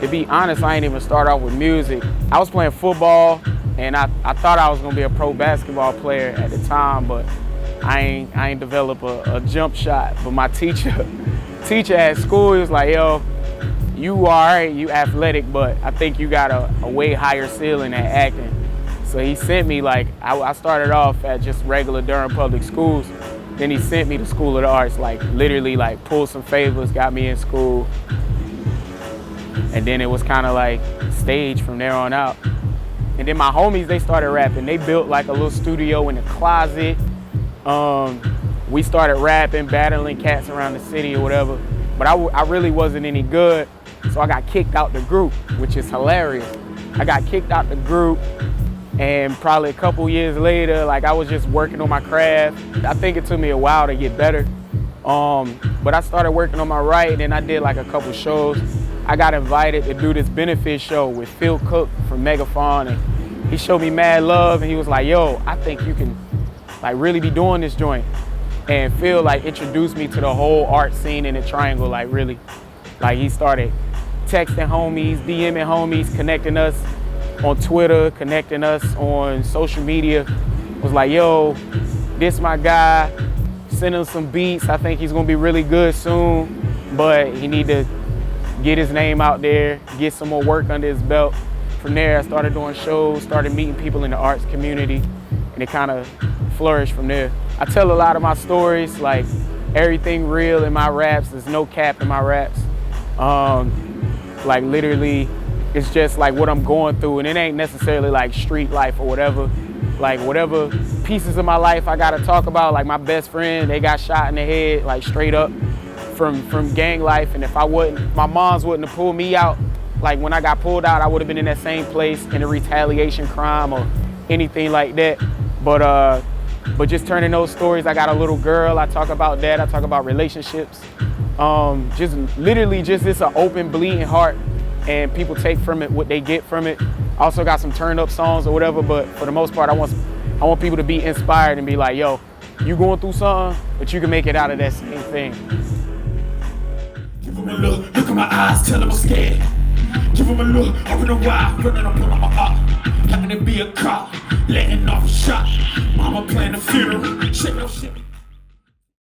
to be honest, I ain't even start off with music. I was playing football, and I thought I was gonna be a pro basketball player at the time, but I ain't develop a jump shot. But my teacher at school, he was like, yo, you all right, you athletic, but I think you got a way higher ceiling at acting. So he sent me, like, I started off at just regular Durham public schools. Then he sent me to School of the Arts, like literally like pulled some favors, got me in school. And then it was kind of like stage from there on out. And then my homies, they started rapping. They built like a little studio in the closet. We started rapping, battling cats around the city or whatever. But I really wasn't any good. So I got kicked out the group, which is hilarious. I got kicked out the group, and probably a couple years later, like I was just working on my craft. I think it took me a while to get better. But I started working on my writing, and I did like a couple shows. I got invited to do this benefit show with Phil Cook from Megaphone, and he showed me mad love, and he was like, yo, I think you can like really be doing this joint. And Phil like introduced me to the whole art scene in the Triangle, like really. Like he started texting homies, DMing homies, connecting us on Twitter, connecting us on social media. Was like, yo, this my guy, send him some beats. I think he's gonna be really good soon, but he need to get his name out there, get some more work under his belt. From there, I started doing shows, started meeting people in the arts community, and it kind of flourished from there. I tell a lot of my stories, like everything real in my raps. There's no cap in my raps. Like literally, it's just like what I'm going through, and it ain't necessarily like street life or whatever. Like whatever pieces of my life I gotta talk about, like my best friend, they got shot in the head, like straight up from gang life. And if my moms wouldn't have pulled me out, like when I got pulled out, I would have been in that same place in a retaliation crime or anything like that. But just turning those stories, I got a little girl, I talk about that, I talk about relationships. Just literally just it's an open, bleeding heart, and people take from it what they get from it. I also got some turn up songs or whatever, but for the most part, I want people to be inspired and be like, yo, you going through something, but you can make it out of that same thing. Give him a look at my eyes, tell him I'm scared. Give him a look, open the wide, running up on my heart. Having to be a cop, letting off a shot. Mama playing the funeral, shaking up shit.